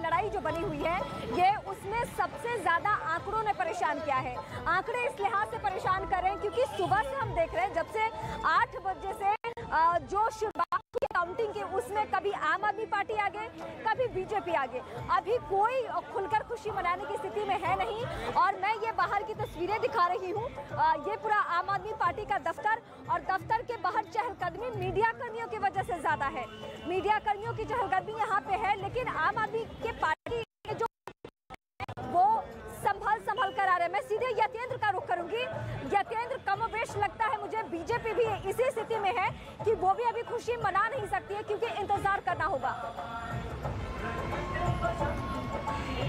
लड़ाई जो बनी हुई है ये उसमें सबसे ज्यादा आंकड़ों ने परेशान किया है। आंकड़े इस लिहाज से परेशान कर रहे हैं क्योंकि सुबह से हम देख रहे हैं, जब से 8 बजे से जो शुरुआत की काउंटिंग की उसमें कभी आम आदमी पार्टी आगे, कभी बीजेपी आगे। अभी कोई खुलकर खुशी मनाने की स्थिति में है नहीं। और मैं ये बाहर की तस्वीरें दिखा रही हूँ, ये पूरा आम आदमी पार्टी का दफ्तर, और दफ्तर के बाहर चहलकदमी मीडिया कर्मियों की वजह से ज्यादा है। मीडिया कर्मियों की चहलकदमी यहाँ पे है, लेकिन आम आदमी के पार्टी जो वो संभल कर आ रहे हैं। मैं सीधे यतेंद्र का रुख करूंगी। यतेंद्र, कमोबेश लगता है मुझे बीजेपी भी इसी स्थिति में है कि वो भी अभी खुशी मना नहीं सकती है क्योंकि इंतजार करना होगा।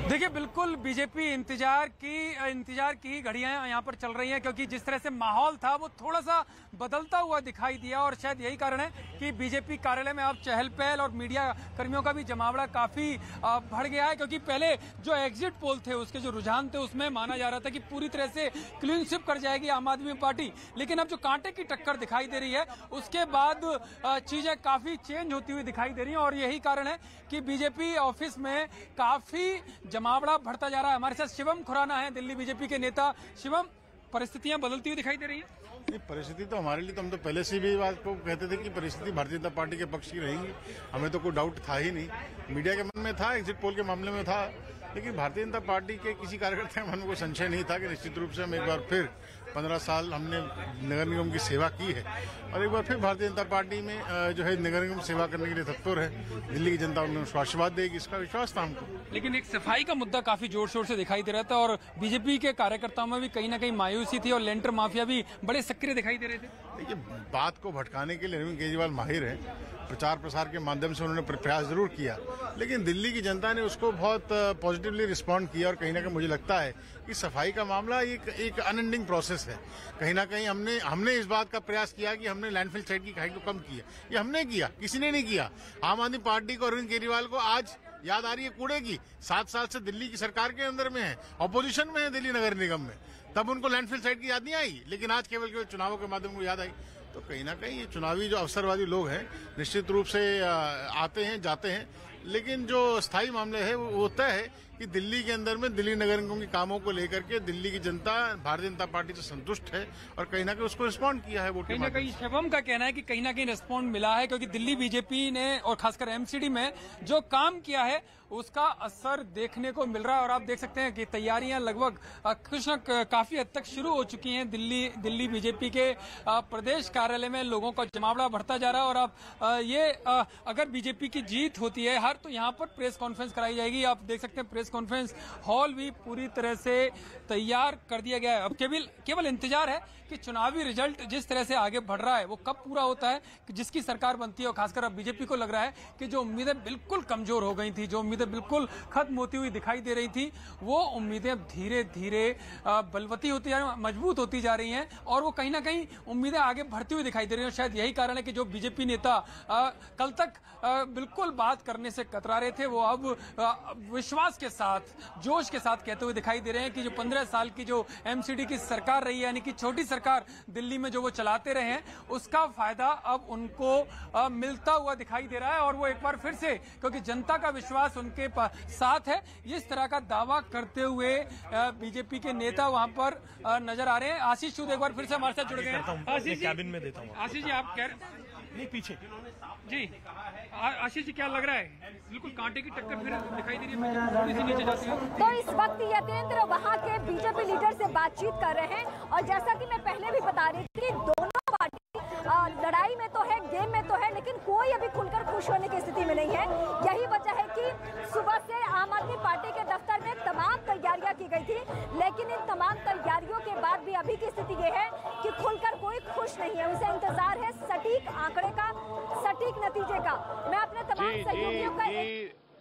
देखिए, बिल्कुल बीजेपी इंतजार की घड़ियां यहाँ पर चल रही हैं, क्योंकि जिस तरह से माहौल था वो थोड़ा सा बदलता हुआ दिखाई दिया, और शायद यही कारण है कि बीजेपी कार्यालय में अब चहल पहल और मीडिया कर्मियों का भी जमावड़ा काफी बढ़ गया है। क्योंकि पहले जो एग्जिट पोल थे, उसके जो रुझान थे, उसमें माना जा रहा था कि पूरी तरह से क्लीन स्वीप कर जाएगी आम आदमी पार्टी, लेकिन अब जो कांटे की टक्कर दिखाई दे रही है उसके बाद चीजें काफी चेंज होती हुई दिखाई दे रही है, और यही कारण है कि बीजेपी ऑफिस में काफी जमावड़ा बढ़ता जा रहा है। हमारे साथ शिवम खुराना है, दिल्ली बीजेपी के नेता। शिवम, परिस्थितियां बदलती हुई दिखाई दे रही है? नहीं, परिस्थिति तो हमारे लिए, तो हम तो पहले से भी बात को कहते थे कि परिस्थिति भारतीय जनता पार्टी के पक्ष की रहेंगी। हमें तो कोई डाउट था ही नहीं। मीडिया के मन में था, एग्जिट पोल के मामले में था, लेकिन भारतीय जनता पार्टी के किसी कार्यकर्ता के मन में कोई संशय नहीं था कि निश्चित रूप से हम एक बार फिर 15 साल हमने नगर निगम की सेवा की है, और एक बार फिर भारतीय जनता पार्टी में जो है नगर निगम सेवा करने के लिए तत्पर है। दिल्ली की जनता उन्हें आशीर्वाद देगी, इसका विश्वास था हमको। लेकिन एक सफाई का मुद्दा काफी जोर शोर से दिखाई दे रहा था, और बीजेपी के कार्यकर्ताओं में भी कहीं ना कहीं मायूसी थी, और लेंटर माफिया भी बड़े सक्रिय दिखाई दे रहे थे। देखिए, बात को भटकाने के लिए अरविंद केजरीवाल माहिर है। प्रचार प्रसार के माध्यम से उन्होंने प्रयास जरूर किया, लेकिन दिल्ली की जनता ने उसको बहुत पॉजिटिवली रिस्पॉन्ड किया, और कहीं ना कहीं मुझे लगता है कि सफाई का मामला एक अनएंडिंग प्रोसेस है। कहीं ना कहीं हमने इस बात का प्रयास किया कि हमने लैंडफिल साइट की हाइट को कम किया। ये हमने किया, किसी ने नहीं किया। आम आदमी पार्टी को, अरविंद केजरीवाल को आज याद आ रही है कूड़े की। 7 साल से दिल्ली की सरकार के अंदर में है, ऑपोजिशन में है दिल्ली नगर निगम में, तब उनको लैंडफिल साइट की याद नहीं आई, लेकिन आज केवल चुनावों के माध्यम को याद आई। तो कहीं ना कहीं ये चुनावी जो अवसरवादी लोग हैं निश्चित रूप से आते हैं जाते हैं, लेकिन जो स्थायी मामले है वो होता है कि दिल्ली के अंदर में दिल्ली नगर निगम के कामों को लेकर के दिल्ली की जनता भारतीय जनता पार्टी से संतुष्ट है, और कहीं ना कहीं उसको रिस्पॉन्ड किया है वोट के माध्यम से। कहीं शिवम का कहना है कि कहीं ना कहीं रिस्पॉन्ड मिला है, क्योंकि दिल्ली बीजेपी ने और खासकर एमसीडी में जो काम किया है उसका असर देखने को मिल रहा है। और आप देख सकते हैं कि तैयारियां लगभग कुछ न काफी हद तक शुरू हो चुकी हैं। दिल्ली बीजेपी के प्रदेश कार्यालय में लोगों का जमावड़ा बढ़ता जा रहा है, और अब अगर बीजेपी की जीत होती है हर, तो यहाँ पर प्रेस कॉन्फ्रेंस कराई जाएगी। आप देख सकते हैं प्रेस कॉन्फ्रेंस हॉल भी पूरी तरह से तैयार कर दिया गया है। अब केवल इंतजार है कि चुनावी रिजल्ट जिस तरह से आगे बढ़ रहा है वो कब पूरा होता है, कि जिसकी सरकार बनती है। और खासकर अब बीजेपी को लग रहा है कि जो उम्मीदें बिल्कुल कमजोर हो गई थी, जो उम्मीदें बिल्कुल खत्म होती हुई दिखाई दे रही थी, वो उम्मीदें धीरे धीरे बलवती होती जा रही, मजबूत होती जा रही हैं, और वो कहीं ना कहीं उम्मीदें आगे बढ़ती हुई दिखाई दे रही हैं। शायद यही कारण है कि जो बीजेपी नेता कल तक बिल्कुल बात करने से कतरा रहे थे, वो अब विश्वास के साथ, जोश के साथ कहते हुए दिखाई दे रहे हैं कि जो 15 साल की जो एमसीडी की सरकार रही है, यानी कि छोटी सरकार दिल्ली में जो वो चलाते रहे हैं, उसका फायदा अब उनको मिलता हुआ दिखाई दे रहा है। और वो एक बार फिर से, क्योंकि जनता का विश्वास उनके साथ है, इस तरह का दावा करते हुए बीजेपी के नेता वहां पर नजर आ रहे हैं। आशीष सूद एक बार फिर से हमारे साथ जुड़ गए हैं। आशीष जी, कैबिन में देता हूं। आशीष जी, आप कह नहीं पीछे जी, आशीष जी, क्या लग रहा है? बिल्कुल कांटे की टक्कर फिर दिखाई दे रही है, थोड़ी सी नीचे जाती है। तो इस वक्त यतेंद्र वहां के बीजेपी लीडर से बातचीत कर रहे हैं, और जैसा कि मैं पहले भी बता रही थी, दोनों पार्टी लड़ाई में तो है, गेम में तो है, लेकिन कोई अभी खुलकर खुश होने की स्थिति में नहीं है। यही वजह है कि सुबह से आम आदमी पार्टी के दफ्तर में तमाम तैयारियां की गई थी, लेकिन इन तमाम तैयारियों के बाद भी अभी की स्थिति ये है कि खुलकर कोई खुश नहीं है। उसे इंतजार है सटीक आंकड़े का, सटीक नतीजे का। मैं अपने तमाम सहयोगियों का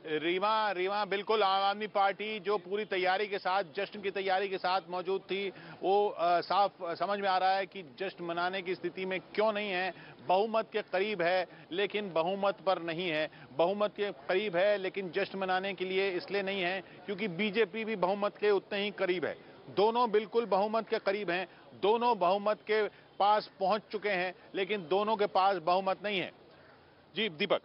रीमा बिल्कुल, आम आदमी पार्टी जो पूरी तैयारी के साथ, जश्न की तैयारी के साथ मौजूद थी, वो साफ समझ में आ रहा है कि जश्न मनाने की स्थिति में क्यों नहीं है। बहुमत के करीब है लेकिन बहुमत पर नहीं है, बहुमत के करीब है लेकिन जश्न मनाने के लिए इसलिए नहीं है क्योंकि बीजेपी भी बहुमत के उतने ही करीब है। दोनों बिल्कुल बहुमत के करीब हैं, दोनों बहुमत के पास पहुंच चुके हैं, लेकिन दोनों के पास बहुमत नहीं है। जी दीपक।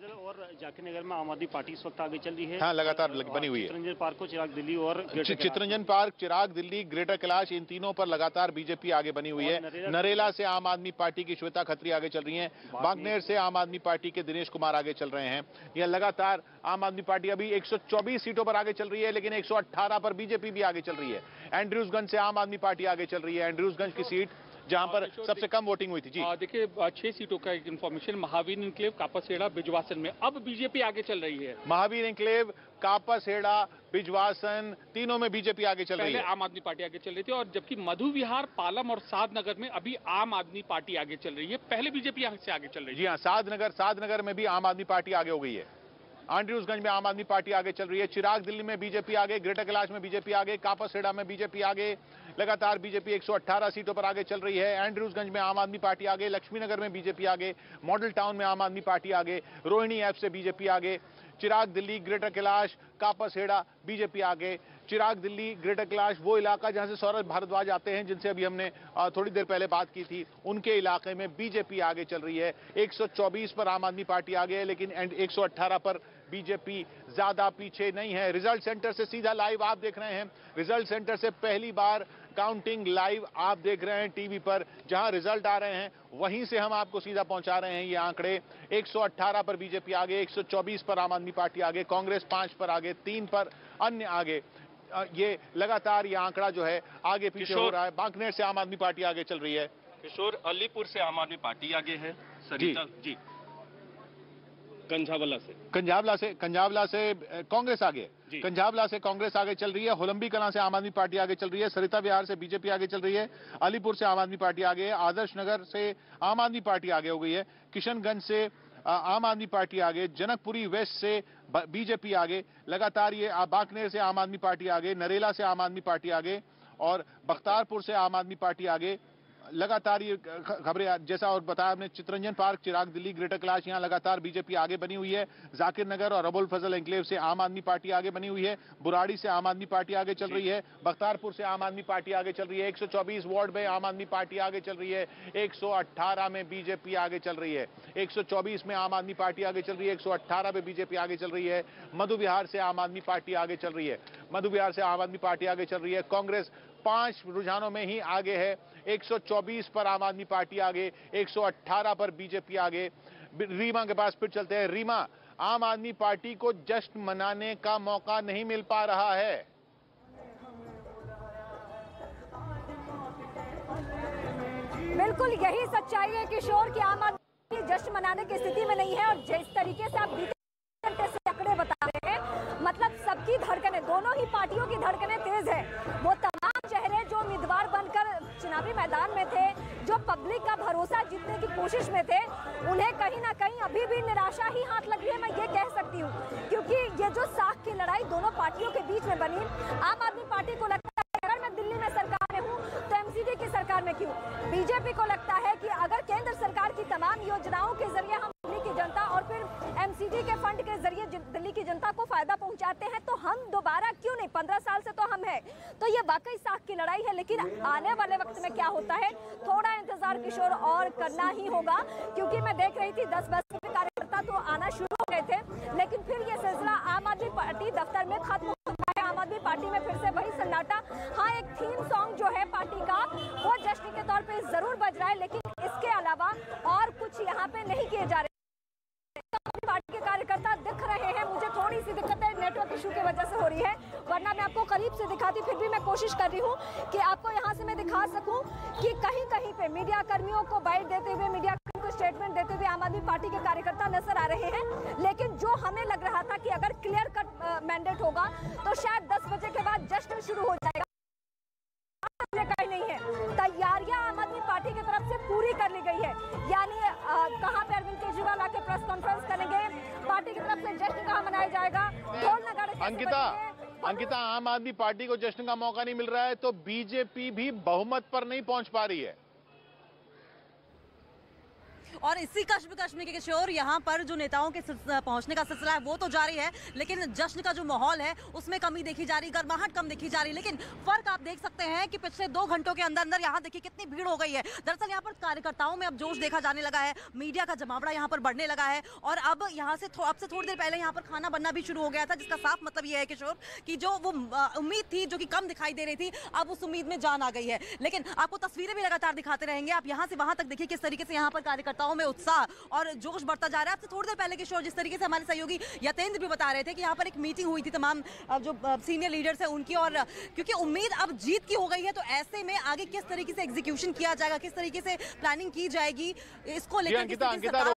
फजल और जाकिर नगर में आम आदमी पार्टी इस वक्त आगे चल रही है। हाँ, लगातार बनी हुई है। चित्रंजन पार्क को चिराग दिल्ली और चित्रंजन पार्क, चिराग दिल्ली, ग्रेटर कैलाश, इन तीनों पर लगातार बीजेपी आगे बनी हुई है। नरेला से आम आदमी पार्टी की श्वेता खत्री आगे चल रही हैं। बांकनेर से आम आदमी पार्टी के दिनेश कुमार आगे चल रहे हैं। यह लगातार आम आदमी पार्टी अभी 124 सीटों पर आगे चल रही है, लेकिन 118 पर बीजेपी भी आगे चल रही है। एंड्रयूजगंज से आम आदमी पार्टी आगे चल रही है। एंड्रयूजगंज की सीट जहां पर सबसे कम वोटिंग हुई थी। जी देखिए, 6 सीटों का एक इन्फॉर्मेशन, महावीर एन्क्लेव, कापसहेड़ा, बिजवासन में अब बीजेपी आगे चल रही है। महावीर एन्क्लेव, कापसहेड़ा, बिजवासन, तीनों में बीजेपी आगे चल रही है। आम आदमी पार्टी आगे चल रही थी, और जबकि मधु विहार, पालम और साधनगर में अभी आम आदमी पार्टी आगे चल रही है। पहले बीजेपी यहाँ से आगे चल रही है। जी हाँ, साधनगर में भी आम आदमी पार्टी आगे हो गई है। एंड्रयूजगंज में आम आदमी पार्टी आगे चल रही है। चिराग दिल्ली में बीजेपी आगे, ग्रेटर कैलाश में बीजेपी आगे, कापसहेड़ा में बीजेपी आगे। लगातार बीजेपी 118 सीटों पर आगे चल रही है। एंड्रयूजगंज में आम आदमी पार्टी आगे, लक्ष्मीनगर में बीजेपी आगे, मॉडल टाउन में आम आदमी पार्टी आगे, रोहिणी ऐप से बीजेपी आगे। चिराग दिल्ली, ग्रेटर कैलाश, कापसहेड़ा, बीजेपी आगे। चिराग दिल्ली, ग्रेटर कैलाश, वो इलाका जहां से सौरभ भारद्वाज आते हैं, जिनसे अभी हमने थोड़ी देर पहले बात की थी, उनके इलाके में बीजेपी आगे चल रही है। 124 पर आम आदमी पार्टी आगे है, लेकिन 118 पर बीजेपी ज्यादा पीछे नहीं है। रिजल्ट सेंटर से सीधा लाइव आप देख रहे हैं। रिजल्ट सेंटर से पहली बार काउंटिंग लाइव आप देख रहे हैं टीवी पर। जहां रिजल्ट आ रहे हैं वहीं से हम आपको सीधा पहुंचा रहे हैं ये आंकड़े। 118 पर बीजेपी आगे, 124 पर आम आदमी पार्टी आगे, कांग्रेस 5 पर आगे, 3 पर अन्य आगे। ये लगातार ये आंकड़ा जो है आगे पीछे हो रहा है। बांकनेर से आम आदमी पार्टी आगे चल रही है। किशोर, अलीपुर से आम आदमी पार्टी आगे है। सरिता जी, कंझावला से कांग्रेस आगे, कंझावला से कांग्रेस आगे चल रही है। होलंबी कलां से आम आदमी पार्टी आगे चल रही है। सरिता विहार से बीजेपी आगे चल रही है। अलीपुर से आम आदमी पार्टी आगे है। आदर्श नगर से आम आदमी पार्टी आगे हो गई है। किशनगंज से आम आदमी पार्टी आगे। जनकपुरी वेस्ट से बीजेपी आगे। लगातार ये बांकनेर से आम आदमी पार्टी आगे, नरेला से आम आदमी पार्टी आगे, और बख्तारपुर से आम आदमी पार्टी आगे। लगातार ये खबरें, जैसा और बताया हमने, चित्रंजन पार्क, चिराग दिल्ली, ग्रेटर कैलाश, यहाँ लगातार बीजेपी आगे बनी हुई है। जाकिर नगर और अबुल फजल एन्क्लेव से आम आदमी पार्टी आगे बनी हुई है। बुराड़ी से आम आदमी पार्टी आगे चल रही है। बख्तारपुर से आम आदमी पार्टी आगे चल रही है। 124 वार्ड में आम आदमी पार्टी आगे चल रही है। 118 में बीजेपी आगे चल रही है। 124 में आम आदमी पार्टी आगे चल रही है। 118 में बीजेपी आगे चल रही है। मधु विहार से आम आदमी पार्टी आगे चल रही है। मधु विहार से आम आदमी पार्टी आगे चल रही है। कांग्रेस 5 रुझानों में ही आगे है। 124 पर आम आदमी पार्टी आगे, 118 पर बीजेपी आगे। रीमा के पास फिर चलते हैं। रीमा, आम आदमी पार्टी को जश्न मनाने का मौका नहीं मिल पा रहा है। बिल्कुल यही सच्चाई है किशोर कि आम आदमी जश्न मनाने की स्थिति में नहीं है। और जिस तरीके से आप बीते घंटे से आंकड़े बता रहे हैं, मतलब सबकी धड़कनें, दोनों ही पार्टियों की धड़कनें तेज है। वो तमाम चेहरे जो उम्मीदवार बनकर चुनावी मैदान में थे, जो पब्लिक का भरोसा जीतने की कोशिश में थे, उन्हें कहीं ना कहीं अभी भी निराशा ही हाथ लग रही है, मैं ये कह सकती हूँ। क्योंकि ये जो साख की लड़ाई दोनों पार्टियों के बीच में बनी, आम आदमी पार्टी को लगता है अगर मैं दिल्ली में सरकार में हूँ तो एमसीडी की सरकार में क्यों। बीजेपी को लगता है कि अगर केंद्र सरकार की तमाम योजनाओं के जरिए हम दिल्ली की जनता और फिर एमसीडी के फंड के जरिए दिल्ली की जनता को फायदा पहुंचाते हैं, तो हम दोबारा क्यों नहीं। 15 साल से तो हम हैं। तो ये वाकई साख की लड़ाई है। लेकिन आने वाले वक्त में क्या होता है, थोड़ा इंतजार किशोर और करना ही होगा। क्योंकि मैं देख रही थी 10-20 कार्यकर्ता तो आना शुरू हो गए थे, लेकिन फिर ये सिलसिला आम आदमी पार्टी दफ्तर में खत्म हो गया है। आम आदमी पार्टी में फिर से वही सन्नाटा। हाँ, एक थीम सॉन्ग जो है पार्टी का, वो जश्न के तौर पे जरूर बज रहा है, लेकिन इसके अलावा और कुछ यहाँ पे नहीं किए जा रहे। पार्टी के कार्यकर्ता दिख रहे हैं। मुझे थोड़ी सी दिक्कत है, नेटवर्क इशू की वजह से हो रही है, वरना मैं आपको करीब से दिखाती। फिर भी मैं कोशिश कर रही हूँ कि आपको यहाँ से मैं दिखा सकूँ कि कहीं कहीं पे मीडिया कर्मियों को बाइट देते हुए, मीडिया कर्मियों को स्टेटमेंट देते हुए आम आदमी पार्टी के कार्यकर्ता नजर आ रहे हैं। लेकिन जो हमें लग रहा था कि अगर क्लियर कट मैंडेट होगा तो शायद 10 बजे के बाद जश्न शुरू हो जाएगा, कहीं नहीं है। तैयारियां आम आदमी पार्टी की तरफ से पूरी कर ली गई है। यानी कहां पे अरविंद केजरीवाल आके प्रेस कॉन्फ्रेंस करेंगे, पार्टी की तरफ से जश्न कहां मनाया जाएगा, ढोल नगाड़े। अंकिता, आम आदमी पार्टी को जश्न का मौका नहीं मिल रहा है तो बीजेपी भी बहुमत पर नहीं पहुंच पा रही है। और इसी कश्मकश में किशोर यहाँ पर जो नेताओं के पहुंचने का सिलसिला है वो तो जारी है, लेकिन जश्न का जो माहौल है उसमें कमी देखी जा रही, गर्माहट कम देखी जा रही। लेकिन फर्क आप देख सकते हैं कि पिछले 2 घंटों के अंदर अंदर यहाँ देखिए कितनी भीड़ हो गई है। दरअसल यहाँ पर कार्यकर्ताओं में अब जोश देखा जाने लगा है, मीडिया का जमावड़ा यहाँ पर बढ़ने लगा है और अब यहाँ से अब से थोड़ी देर पहले यहाँ पर खाना बनना भी शुरू हो गया था, जिसका साफ मतलब ये है किशोर कि जो वो उम्मीद थी जो कि कम दिखाई दे रही थी, अब उस उम्मीद में जान आ गई है। लेकिन आपको तस्वीरें भी लगातार दिखाते रहेंगे, आप यहाँ से वहां तक देखिए किस तरीके से यहाँ पर कार्यकर्ताओं में उत्साह और जोश बढ़ता जा रहा है। आपसे थोड़ी देर पहले किशोर जिस तरीके से हमारे सहयोगी यतेंद्र भी बता रहे थे कि यहाँ पर एक मीटिंग हुई थी तमाम जो सीनियर लीडर्स है उनकी, और क्योंकि उम्मीद अब जीत की हो गई है तो ऐसे में आगे किस तरीके से एग्जीक्यूशन किया जाएगा, किस तरीके से प्लानिंग की जाएगी, इसको लेकर